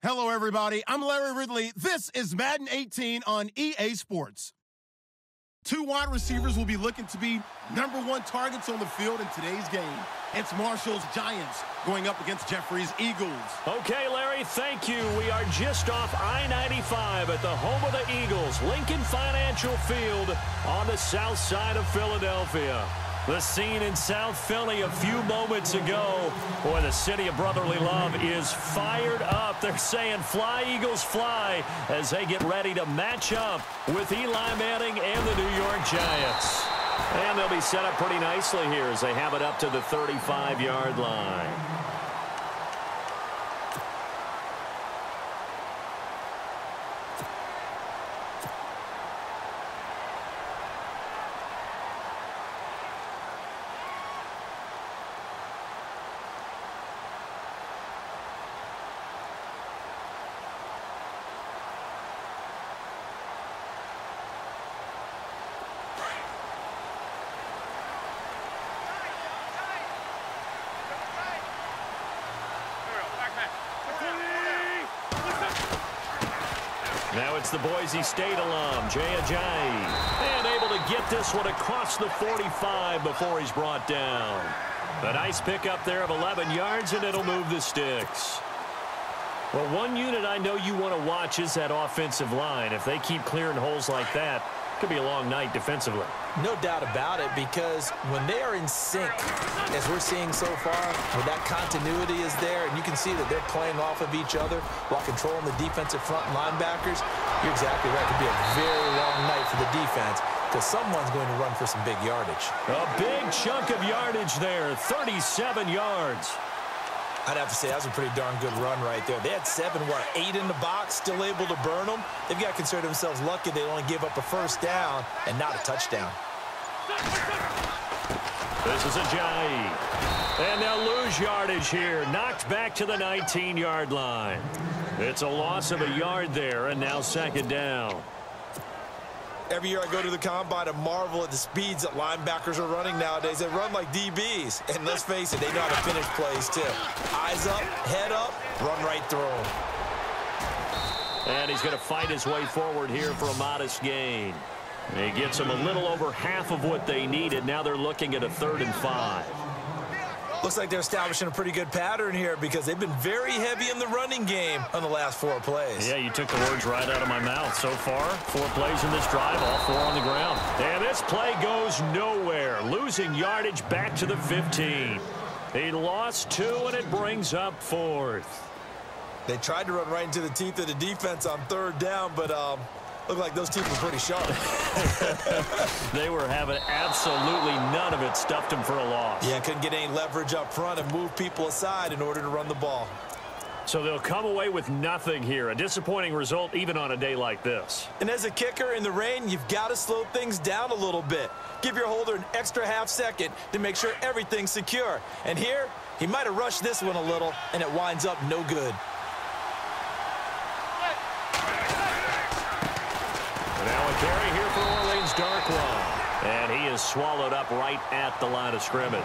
Hello, everybody. I'm Larry Ridley. This is Madden 18 on EA Sports. Two wide receivers will be looking to be #1 targets on the field in today's game. It's Marshall's Giants going up against Jeffrey's Eagles. Okay, Larry, thank you. We are just off I-95 at the home of the Eagles, Lincoln Financial Field on the south side of Philadelphia. The scene in South Philly a few moments ago. Boy, the city of brotherly love is fired up. They're saying, "Fly, Eagles, fly," as they get ready to match up with Eli Manning and the New York Giants. And they'll be set up pretty nicely here as they have it up to the 35-yard line. Now it's the Boise State alum, Jay Ajayi. And able to get this one across the 45 before he's brought down. A nice pickup there of 11 yards, and it'll move the sticks. Well, one unit I know you want to watch is that offensive line. If they keep clearing holes like that, it could be a long night defensively. No doubt about it, because when they are in sync, as we're seeing so far, when that continuity is there, and you can see that they're playing off of each other while controlling the defensive front linebackers, you're exactly right. It could be a very long night for the defense, because someone's going to run for some big yardage. A big chunk of yardage there, 37 yards. I'd have to say that was a pretty darn good run right there. They had 8 in the box, still able to burn them. They've got to consider themselves lucky they only gave up a first down and not a touchdown. This is Ajayi. And they'll lose yardage here. Knocked back to the 19-yard line. It's a loss of a yard there, and now second down. Every year I go to the combine and marvel at the speeds that linebackers are running nowadays. They run like DBs. And let's face it, they know how to finish plays too. Eyes up, head up, run right through them. And he's going to fight his way forward here for a modest gain. He gets them a little over half of what they needed. Now they're looking at a 3rd and 5. Looks like they're establishing a pretty good pattern here because they've been very heavy in the running game on the last 4 plays. Yeah, you took the words right out of my mouth. So far, 4 plays in this drive, all 4 on the ground. And this play goes nowhere, losing yardage back to the 15. He lost 2, and it brings up 4th. They tried to run right into the teeth of the defense on 3rd down, but looked like those teeth were pretty sharp. They were having absolutely none of it, stuffed them for a loss. Yeah, couldn't get any leverage up front and move people aside in order to run the ball. So they'll come away with nothing here. A disappointing result even on a day like this. And as a kicker in the rain, you've got to slow things down a little bit. Give your holder an extra half second to make sure everything's secure. And here, he might have rushed this one a little, and it winds up no good. Now a carry here for Orleans Darkwa. And he is swallowed up right at the line of scrimmage.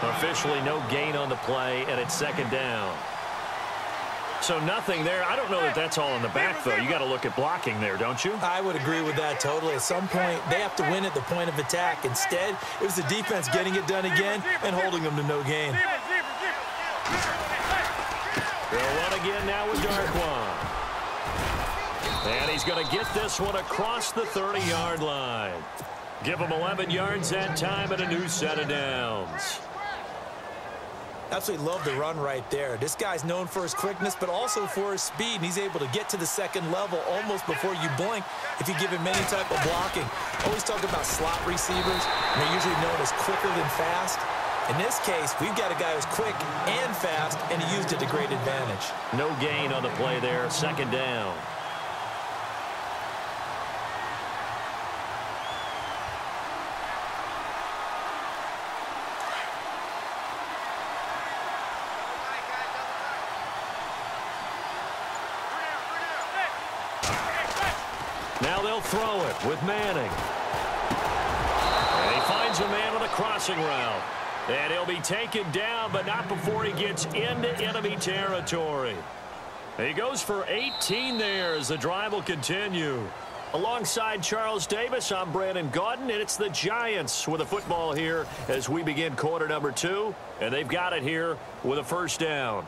Officially no gain on the play, and it's second down. So nothing there. I don't know that that's all in the back, though. You got to look at blocking there, don't you? I would agree with that totally. At some point, they have to win at the point of attack. Instead, it was the defense getting it done again and holding them to no gain. They'll run again now with Darkwa. And he's going to get this one across the 30-yard line. Give him 11 yards that time and a new set of downs. Absolutely love the run right there. This guy's known for his quickness, but also for his speed, and he's able to get to the second level almost before you blink if you give him any type of blocking. Always talk about slot receivers, and they're usually known as quicker than fast. In this case, we've got a guy who's quick and fast, and he used it to great advantage. No gain on the play there, second down. Now they'll throw it with Manning. And he finds a man on the crossing route. And he'll be taken down, but not before he gets into enemy territory. He goes for 18 there as the drive will continue. Alongside Charles Davis, I'm Brandon Gaudin, and it's the Giants with a football here as we begin quarter number 2, and they've got it here with a first down.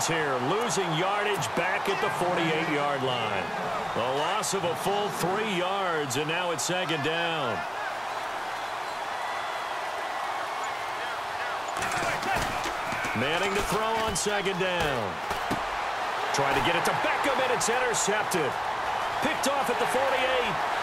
Here, losing yardage back at the 48-yard line. A loss of a full 3 yards, and now it's second down. Manning to throw on second down. Trying to get it to Beckham, and it's intercepted. Picked off at the 48.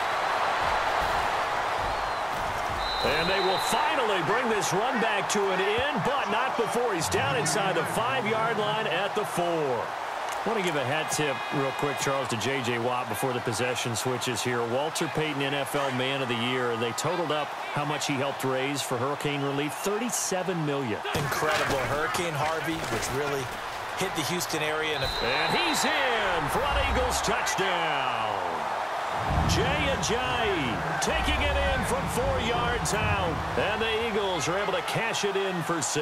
And they will finally bring this run back to an end, but not before he's down inside the 5-yard line at the 4. I want to give a hat tip real quick, Charles, to J.J. Watt before the possession switches here. Walter Payton, NFL Man of the Year. They totaled up how much he helped raise for hurricane relief, $37 million. Incredible. Hurricane Harvey, which really hit the Houston area. And he's in for an Eagles touchdown. Jay Ajayi taking it in from 4 yards out. And the Eagles are able to cash it in for 6.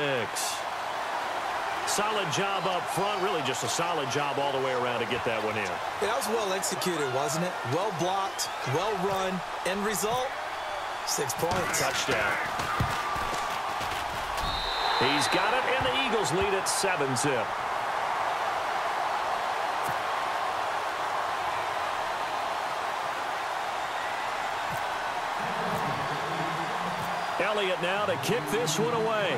Solid job up front. Really just a solid job all the way around to get that one in. Yeah, that was well executed, wasn't it? Well blocked, well run. End result, 6 points. Touchdown. He's got it, and the Eagles lead at 7-zip. Elliott now to kick this one away.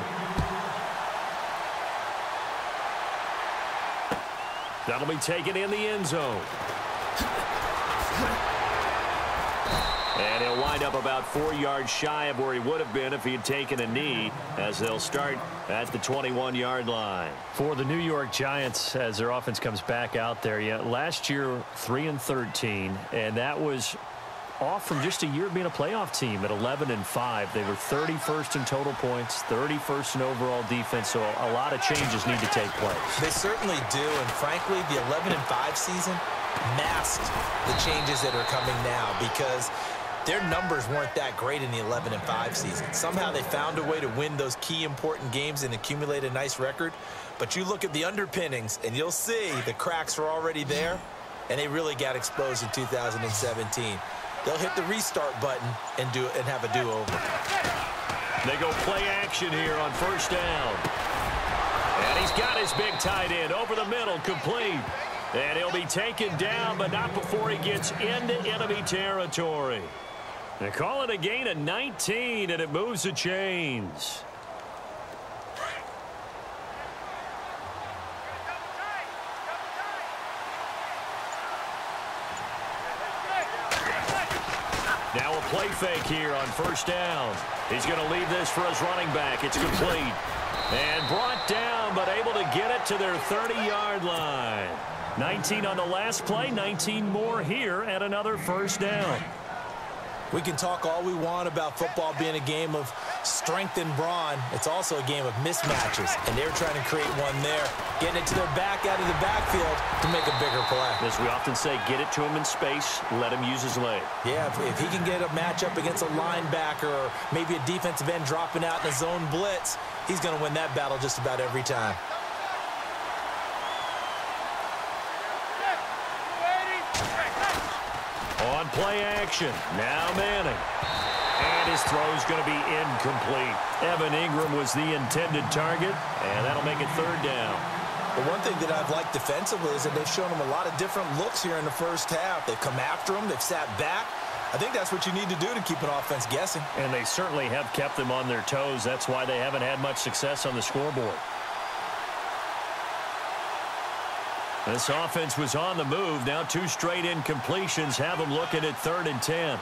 That'll be taken in the end zone. And he'll wind up about 4 yards shy of where he would have been if he had taken a knee, as they'll start at the 21-yard line. For the New York Giants, as their offense comes back out there, last year 3-13, and that was off from just a year of being a playoff team at 11-5. They were 31st in total points, 31st in overall defense, so a lot of changes need to take place. They certainly do, and frankly, the 11-5 season masked the changes that are coming now because their numbers weren't that great in the 11-5 season. Somehow they found a way to win those key important games and accumulate a nice record. But you look at the underpinnings, and you'll see the cracks are already there, and they really got exposed in 2017. They'll hit the restart button and have a do-over. They go play action here on first down. And he's got his big tight end over the middle, complete. And he'll be taken down, but not before he gets into enemy territory. They call it a gain of 19, and it moves the chains. Now a play fake here on first down. He's going to leave this for his running back. It's complete. And brought down, but able to get it to their 30-yard line. 19 on the last play, 19 more here at another first down. We can talk all we want about football being a game of strength and brawn. It's also a game of mismatches, and they're trying to create one there, getting it to their back out of the backfield to make a bigger play. As we often say, get it to him in space, let him use his leg. Yeah, if he can get a matchup against a linebacker or maybe a defensive end dropping out in a zone blitz, he's going to win that battle just about every time. On play action, now Manning. And his throw's going to be incomplete. Evan Ingram was the intended target, and that'll make it third down. The one thing that I've liked defensively is that they've shown him a lot of different looks here in the first half. They've come after him, they've sat back. I think that's what you need to do to keep an offense guessing. And they certainly have kept them on their toes. That's why they haven't had much success on the scoreboard. This offense was on the move. Now 2 straight incompletions have them looking at 3rd and 10.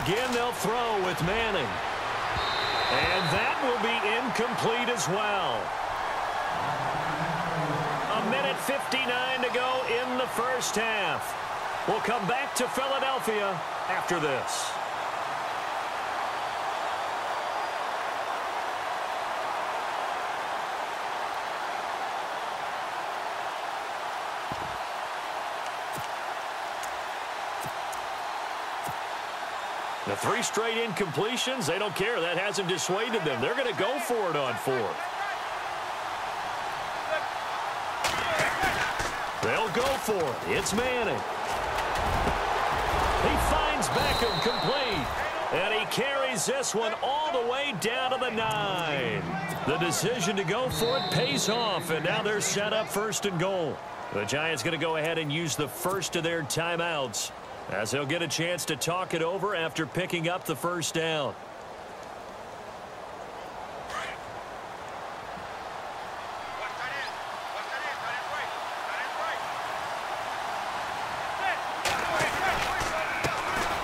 Again, they'll throw with Manning. And that will be incomplete as well. A minute 59 to go in the first half. We'll come back to Philadelphia after this. The 3 straight incompletions, they don't care. That hasn't dissuaded them. They're going to go for it on 4th. They'll go for it. It's Manning. He finds Beckham complete. And he carries this one all the way down to the 9. The decision to go for it pays off, and now they're set up 1st and goal. The Giants going to go ahead and use the first of their timeouts, as they'll get a chance to talk it over after picking up the first down.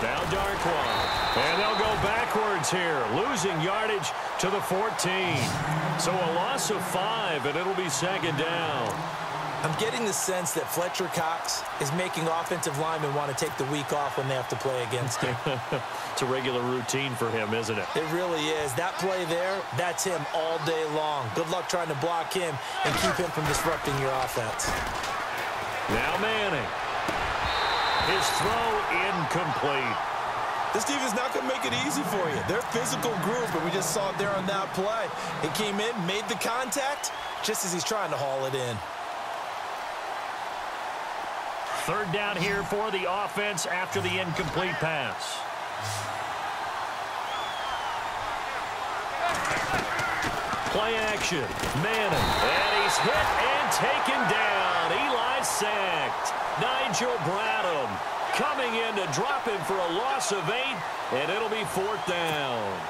Now Darkwa. And they'll go backwards here, losing yardage to the 14. So a loss of 5, and it'll be 2nd down. I'm getting the sense that Fletcher Cox is making offensive linemen want to take the week off when they have to play against him. It's a regular routine for him, isn't it? It really is. That play there, that's him all day long. Good luck trying to block him and keep him from disrupting your offense. Now Manning. His throw incomplete. This team is not going to make it easy for you. They're a physical group, but we just saw it there on that play. He came in, made the contact, just as he's trying to haul it in. 3rd down here for the offense after the incomplete pass. Play action. Manning. And he's hit and taken down. Eli sacked. Nigel Bradham coming in to drop him for a loss of 8, and it'll be 4th down.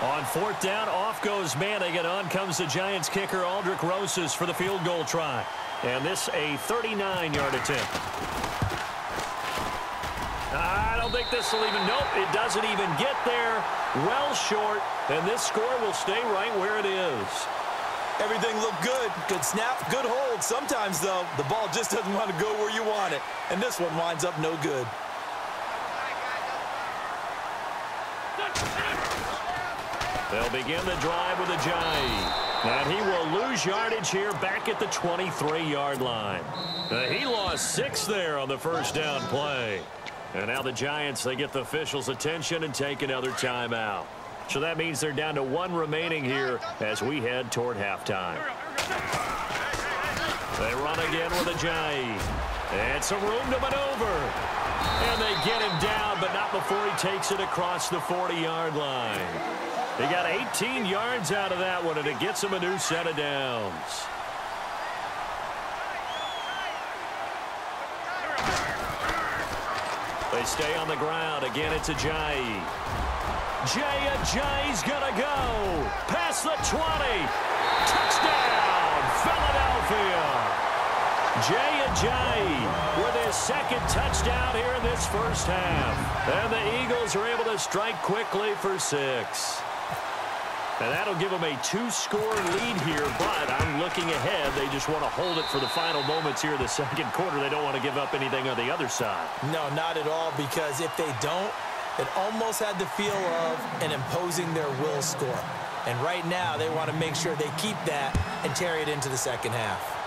On 4th down, off goes Manning, and on comes the Giants kicker, Aldrich Rosas, for the field goal try. And this a 39-yard attempt. I don't think this will even, nope, it doesn't even get there. Well short, and this score will stay right where it is. Everything looked good. Good snap, good hold. Sometimes, though, the ball just doesn't want to go where you want it. And this one winds up no good. They'll begin the drive with a Jai. And he will lose yardage here back at the 23-yard line. He lost 6 there on the first down play. And now the Giants, they get the officials' attention and take another timeout. So that means they're down to 1 remaining here as we head toward halftime. They run again with a Jai. And some room to maneuver. And they get him down, but not before he takes it across the 40-yard line. They got 18 yards out of that one, and it gets him a new set of downs. They stay on the ground. Again, it's a Jai. Jai's gonna go. Past the 20. Touchdown, Philadelphia. Jai with his 2nd touchdown here in this first half. And the Eagles are able to strike quickly for 6. And that'll give them a 2-score lead here, but I'm looking ahead. They just want to hold it for the final moments here in the 2nd quarter. They don't want to give up anything on the other side. No, not at all, because if they don't, it almost had the feel of an imposing their will score. And right now, they want to make sure they keep that and carry it into the 2nd half.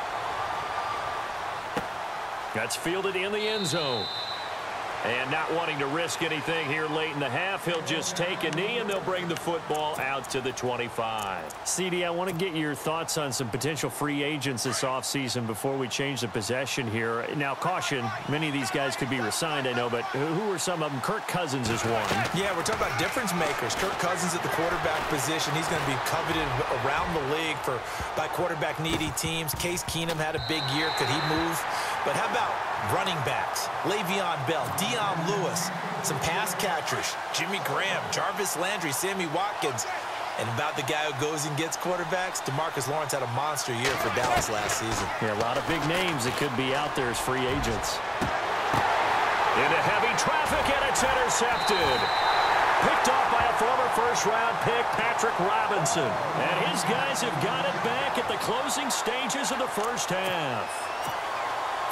That's fielded in the end zone. And not wanting to risk anything here late in the half, he'll just take a knee, and they'll bring the football out to the 25. CD, I want to get your thoughts on some potential free agents this offseason before we change the possession here. Now, caution, many of these guys could be re-signed, I know, but who are some of them? Kirk Cousins is one. Yeah, we're talking about difference makers. Kirk Cousins at the quarterback position. He's going to be coveted around the league by quarterback-needy teams. Case Keenum had a big year. Could he move? But how about running backs? Le'Veon Bell, Dion Lewis, some pass catchers, Jimmy Graham, Jarvis Landry, Sammy Watkins. And about the guy who goes and gets quarterbacks, DeMarcus Lawrence had a monster year for Dallas last season. Yeah, a lot of big names that could be out there as free agents. Into heavy traffic, and it's intercepted. picked off by a former first-round pick, Patrick Robinson. And his guys have got it back at the closing stages of the first half.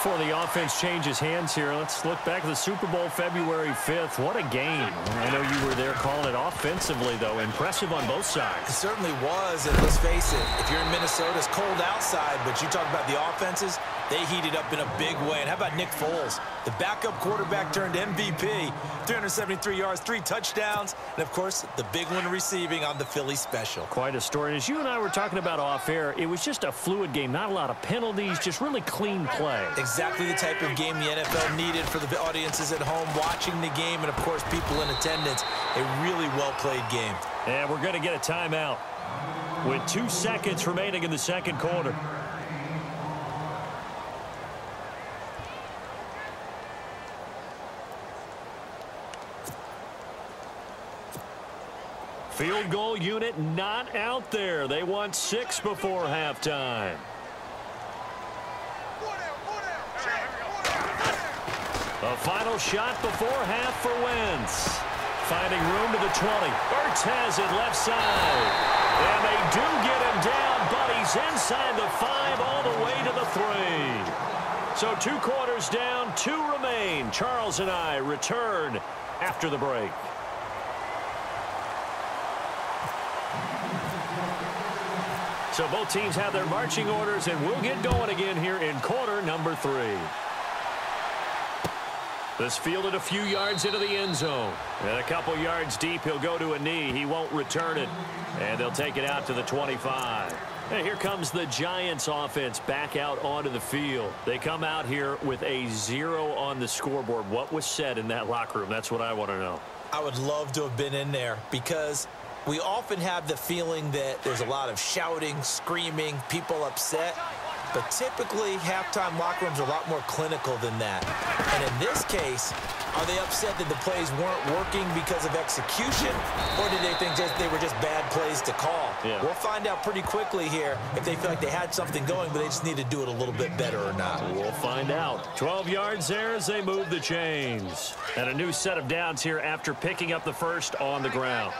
Before the offense changes hands here, let's look back at the Super Bowl February 5th. What a game. I know you were there calling it offensively, though. Impressive on both sides. It certainly was, and let's face it, if you're in Minnesota, it's cold outside, but you talk about the offenses, they heated up in a big way. And how about Nick Foles? The backup quarterback turned MVP, 373 yards, 3 touchdowns, and, of course, the big one receiving on the Philly special. Quite a story. And as you and I were talking about off air, it was just a fluid game. Not a lot of penalties, just really clean play. Exactly the type of game the NFL needed for the audiences at home watching the game and, of course, people in attendance. A really well-played game. And we're going to get a timeout with 2 seconds remaining in the second quarter. Field goal unit not out there. They want 6 before halftime. A final shot before half for Wentz. Finding room to the 20. Ertz has it left side. And they do get him down, but he's inside the 5 all the way to the 3. So 2 quarters down, 2 remain. Charles and I return after the break. So both teams have their marching orders, and we'll get going again here in quarter number 3. This fielded a few yards into the end zone. And a couple yards deep, he'll go to a knee. He won't return it. And they'll take it out to the 25. And here comes the Giants offense back out onto the field. They come out here with a 0 on the scoreboard. What was said in that locker room? That's what I want to know. I would love to have been in there because we often have the feeling that there's a lot of shouting, screaming, people upset. But typically, halftime locker rooms are a lot more clinical than that. And in this case, are they upset that the plays weren't working because of execution? Or did they think they were just bad plays to call? Yeah. We'll find out pretty quickly here if they feel like they had something going, but they just need to do it a little bit better or not. We'll find out. 12 yards there as they move the chains. And a new set of downs here after picking up the first on the ground.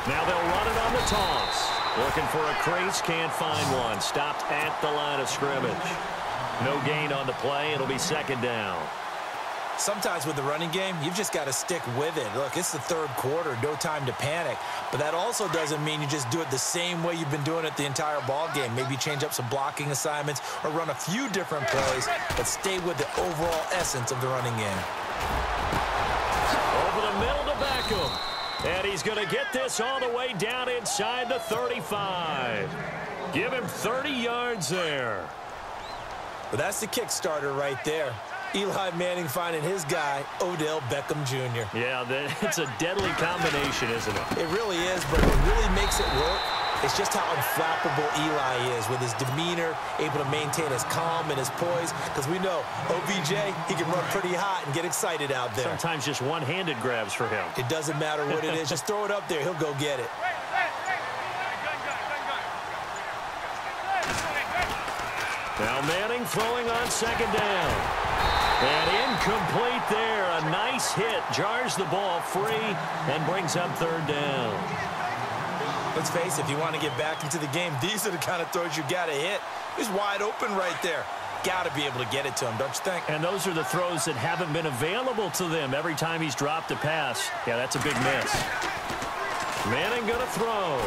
Now they'll run it on the toss. Looking for a crease, can't find one. Stopped at the line of scrimmage. No gain on the play. It'll be second down. Sometimes with the running game, you've just got to stick with it. Look, it's the third quarter, no time to panic. But that also doesn't mean you just do it the same way you've been doing it the entire ball game. Maybe change up some blocking assignments or run a few different plays, but stay with the overall essence of the running game. Over the middle to Beckham. And he's going to get this all the way down inside the 35. Give him 30 yards there. But that's the kickstarter right there. Eli Manning finding his guy, Odell Beckham Jr. Yeah, it's a deadly combination, isn't it? It really is, but what really makes it work is just how unflappable Eli is with his demeanor, able to maintain his calm and his poise. Because we know OBJ, he can run pretty hot and get excited out there. Sometimes just one-handed grabs for him. It doesn't matter what it is. Just throw it up there. He'll go get it. Now Manning throwing on second down. And incomplete there. A nice hit. Jars the ball free and brings up third down. Let's face it, if you want to get back into the game, these are the kind of throws you got to hit. He's wide open right there. Got to be able to get it to him, don't you think? And those are the throws that haven't been available to them every time he's dropped a pass. Yeah, that's a big miss. Manning going to throw.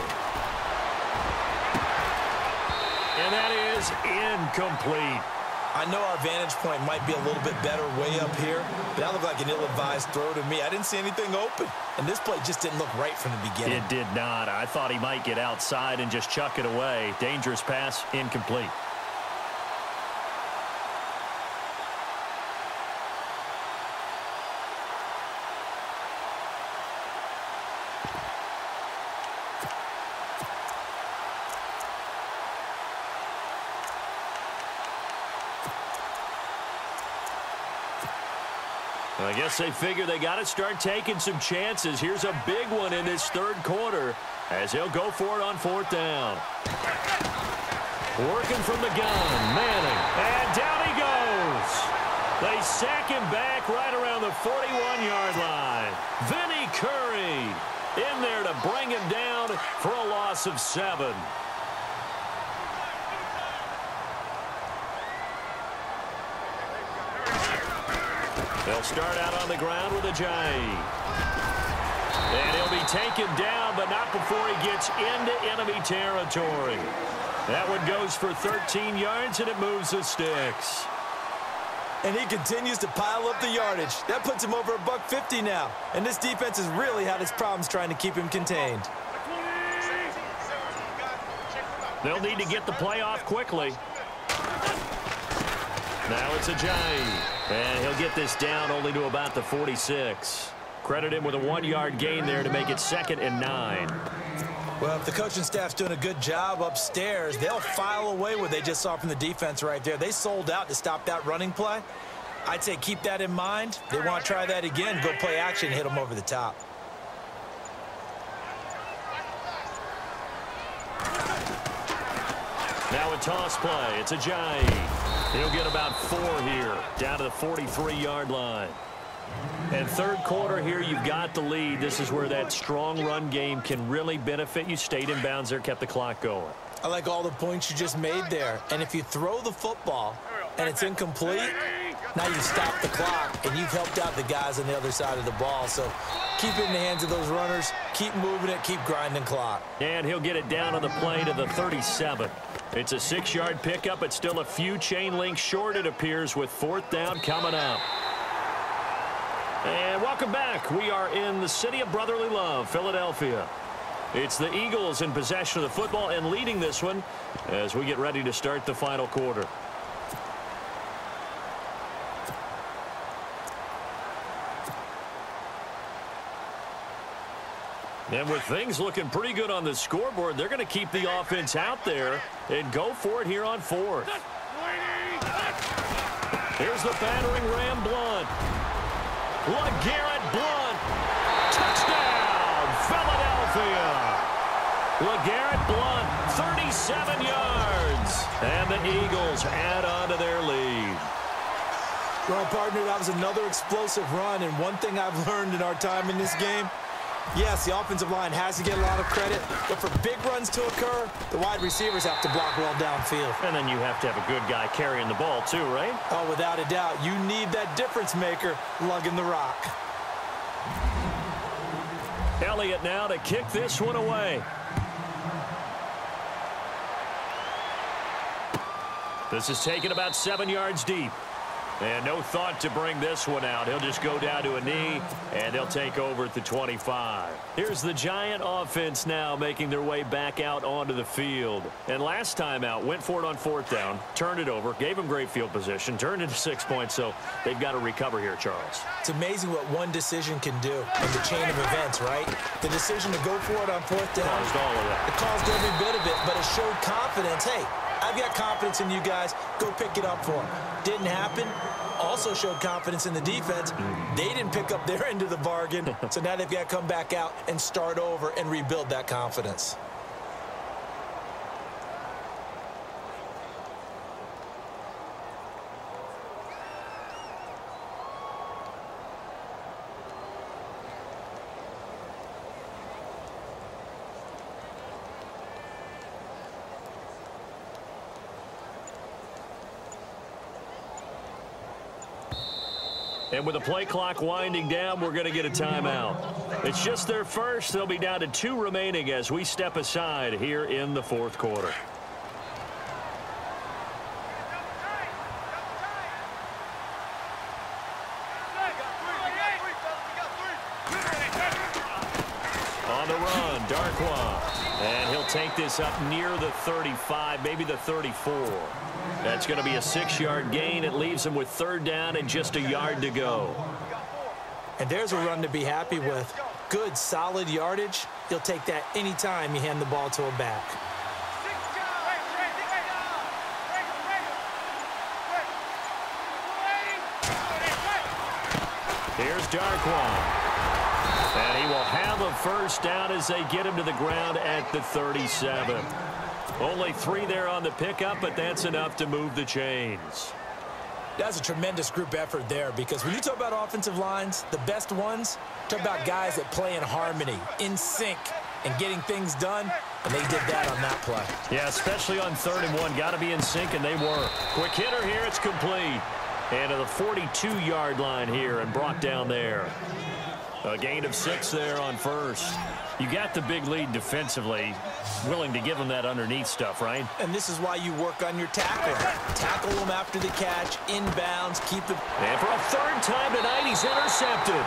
And that is incomplete. I know our vantage point might be a little bit better way up here, but that looked like an ill-advised throw to me. I didn't see anything open, and this play just didn't look right from the beginning. It did not. I thought he might get outside and just chuck it away. Dangerous pass, incomplete. I guess they figure they got to start taking some chances. Here's a big one in this third quarter as he'll go for it on fourth down. Working from the gun, Manning, and down he goes. They sack him back right around the 41-yard line. Vinny Curry in there to bring him down for a loss of 7. They'll start out on the ground with Ajayi. And he'll be taken down, but not before he gets into enemy territory. That one goes for 13 yards, and it moves the sticks. And he continues to pile up the yardage. That puts him over $150 now. And this defense has really had its problems trying to keep him contained. They'll need to get the play off quickly. Now it's Ajayi. And he'll get this down only to about the 46. Credit him with a 1-yard gain there to make it 2nd and 9. Well, if the coaching staff's doing a good job upstairs, they'll file away what they just saw from the defense right there. They sold out to stop that running play. I'd say keep that in mind. They want to try that again, go play action, hit them over the top. Now a toss play. It's Ajayi. He'll get about 4 here, down to the 43-yard line. And third quarter here, you've got the lead. This is where that strong run game can really benefit you. Stayed in bounds there, kept the clock going. I like all the points you just made there. And if you throw the football and it's incomplete, now you stop the clock, and you've helped out the guys on the other side of the ball. So keep it in the hands of those runners. Keep moving it. Keep grinding clock. And he'll get it down on the play to the 37. It's a 6-yard pickup, but still a few chain links short, it appears, with 4th down coming up. And welcome back. We are in the city of brotherly love, Philadelphia. It's the Eagles in possession of the football and leading this one as we get ready to start the final quarter. And with things looking pretty good on the scoreboard, they're going to keep the offense out there and go for it here on 4th. Here's the battering ram, Blunt. LeGarrette Blunt. Touchdown, Philadelphia. LeGarrette Blunt, 37 yards. And the Eagles add on to their lead. Well, partner, that was another explosive run. And one thing I've learned in our time in this game, yes, the offensive line has to get a lot of credit, but for big runs to occur, the wide receivers have to block well downfield. And then you have to have a good guy carrying the ball too, right? Oh, without a doubt. You need that difference maker lugging the rock. Elliott now to kick this one away. This is taken about 7 yards deep. And no thought to bring this one out. He'll just go down to a knee, and they'll take over at the 25. Here's the Giant offense now making their way back out onto the field. And last time out, went for it on 4th down, turned it over, gave them great field position, turned into 6 points, so they've got to recover here, Charles. It's amazing what one decision can do in the chain of events, right? The decision to go for it on 4th down. Caused all of that. It caused every bit of it, but it showed confidence. Hey, I've got confidence in you guys. Go pick it up for them. Didn't happen. Also showed confidence in the defense. They didn't pick up their end of the bargain, so now they've got to come back out and start over and rebuild that confidence. And with the play clock winding down, we're going to get a timeout. It's just their first. They'll be down to 2 remaining as we step aside here in the 4th quarter. On the run, Darkwa. And he'll take this up near the 35, maybe the 34. That's going to be a 6-yard gain. It leaves him with 3rd down and just a yard to go. And there's a run to be happy with. Good, solid yardage. He'll take that anytime you hand the ball to a back. Here's Darkwa. And he will have a 1st down as they get him to the ground at the 37. Only 3 there on the pickup, but that's enough to move the chains. That's a tremendous group effort there, because when you talk about offensive lines, the best ones, talk about guys that play in harmony, in sync, and getting things done, and they did that on that play. Yeah, especially on 3rd and 1. Got to be in sync, and they were. Quick hitter here. It's complete. And to the 42-yard line here and brought down there. A gain of 6 there on 1st. You got the big lead defensively. Willing to give them that underneath stuff, right? And this is why you work on your tackle. Tackle them after the catch, inbounds, keep it. And for a 3rd time tonight, he's intercepted.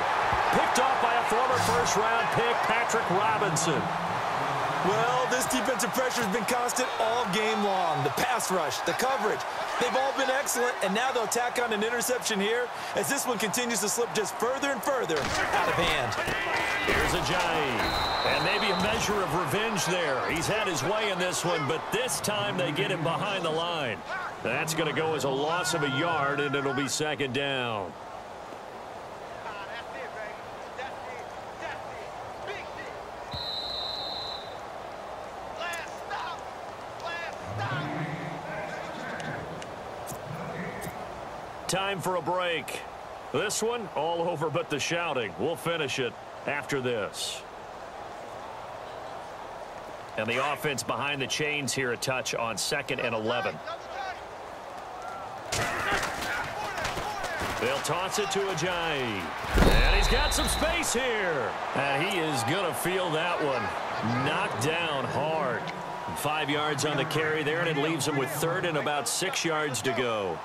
Picked off by a former first-round pick, Patrick Robinson. Well, this defensive pressure has been constant all game long. The pass rush, the coverage, they've all been excellent, and now they'll tack on an interception here as this one continues to slip just further and further out of hand. Here's Ajayi, and maybe a measure of revenge there. He's had his way in this one, but this time they get him behind the line. That's going to go as a loss of a yard, and it'll be 2nd down. Time for a break. This one, all over but the shouting. We'll finish it after this. And the offense behind the chains here a touch on 2nd and 11. They'll toss it to Ajayi. And he's got some space here. And he is going to feel that one. Knocked down hard. 5 yards on the carry there, and it leaves him with 3rd and about 6 yards to go.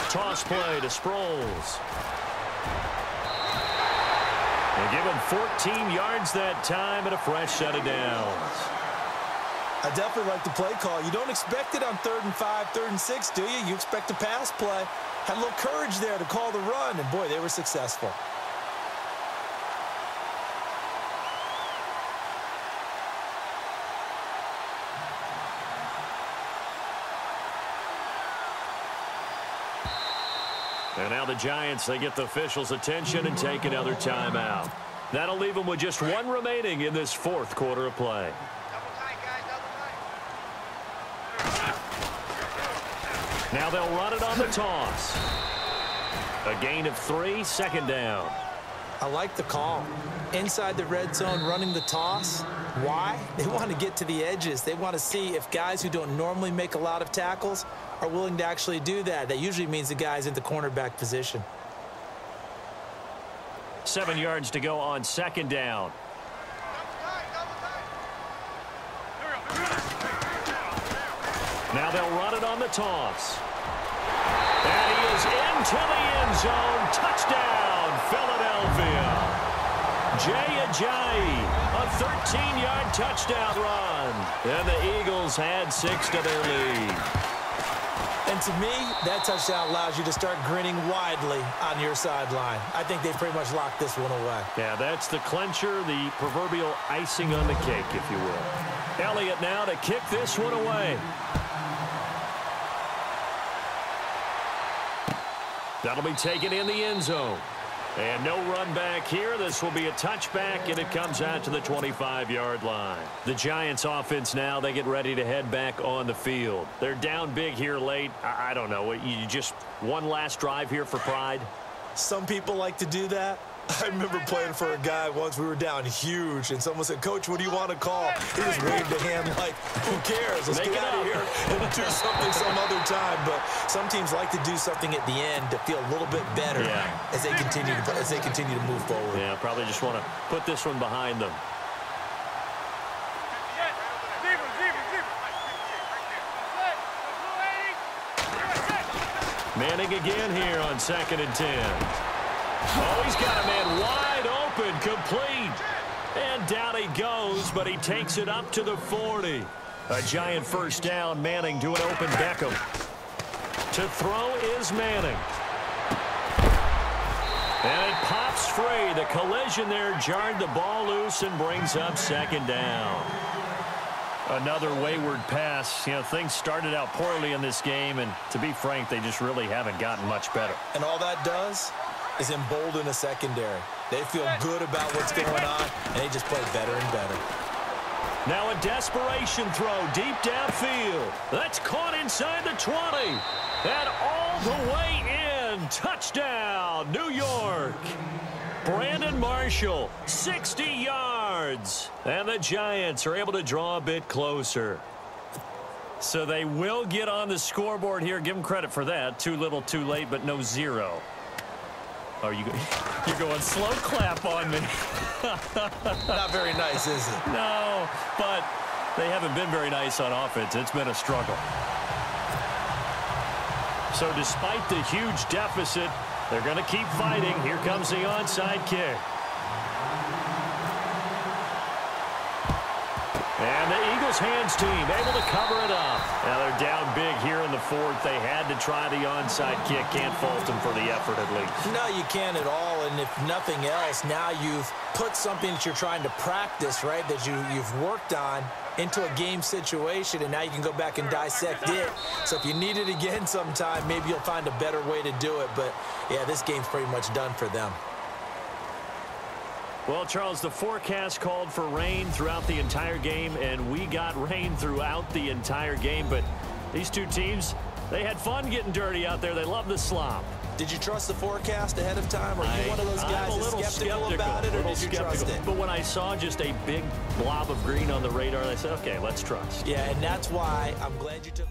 Toss play to Sproles. They give him 14 yards that time and a fresh set of downs. I definitely like the play call. You don't expect it on 3rd and 5, 3rd and 6, do you? You expect a pass play. Had a little courage there to call the run, and boy, they were successful. And now the Giants, they get the officials' attention and take another timeout. That'll leave them with just 1 remaining in this 4th quarter of play. Now they'll run it on the toss. A gain of 3, 2nd down. I like the call. Inside the red zone, running the toss. Why? They want to get to the edges. They want to see if guys who don't normally make a lot of tackles are willing to actually do that. That usually means the guy's in the cornerback position. 7 yards to go on 2nd down. Now they'll run it on the toss. And he is into the end zone. Touchdown, Philadelphia. Jay Ajayi, a 13-yard touchdown run. And the Eagles had 6 to their lead. And to me, that touchdown allows you to start grinning widely on your sideline. I think they've pretty much locked this one away. Yeah, that's the clincher, the proverbial icing on the cake, if you will. Elliott now to kick this one away. That'll be taken in the end zone. And no run back here. This will be a touchback, and it comes out to the 25-yard line. The Giants offense now, they get ready to head back on the field. They're down big here late. I don't know. You just one last drive here for pride? Some people like to do that. I remember playing for a guy once. We were down huge, and someone said, "Coach, what do you want to call?" He just waved a hand like, "Who cares? Let's get out of here and do something some other time." But some teams like to do something at the end to feel a little bit better as they continue to move forward. Yeah, probably just want to put this one behind them. Manning again here on 2nd and 10. Oh, he's got a man wide open, complete. And down he goes, but he takes it up to the 40. A giant first down, Manning to an open Beckham. To throw is Manning. And it pops free. The collision there jarred the ball loose and brings up second down. Another wayward pass. You know, things started out poorly in this game, and to be frank, they just really haven't gotten much better. And all that does is embolden a secondary. They feel good about what's going on, and they just play better and better. Now a desperation throw deep downfield. That's caught inside the 20. And all the way in. Touchdown, New York. Brandon Marshall, 60 yards. And the Giants are able to draw a bit closer. So they will get on the scoreboard here. Give them credit for that. Too little, too late, but no zero. Oh, you're going slow clap on me. Not very nice, is it? No, but they haven't been very nice on offense. It's been a struggle. So despite the huge deficit, they're going to keep fighting. Here comes the onside kick. And the Eagles hands team able to cover it up. Now they're down big here in the fourth. They had to try the onside kick. Can't fault them for the effort at least. No, you can't at all. And if nothing else, now you've put something that you're trying to practice, right, that you've worked on into a game situation, and now you can go back and dissect it. So if you need it again sometime, maybe you'll find a better way to do it. But, yeah, this game's pretty much done for them. Well, Charles, the forecast called for rain throughout the entire game, and we got rain throughout the entire game. But these two teams, they had fun getting dirty out there. They love the slop. Did you trust the forecast ahead of time? Or are you one of those guys that's skeptical about it, or did you trust it? But when I saw just a big blob of green on the radar, I said, okay, let's trust. Yeah, and that's why I'm glad you took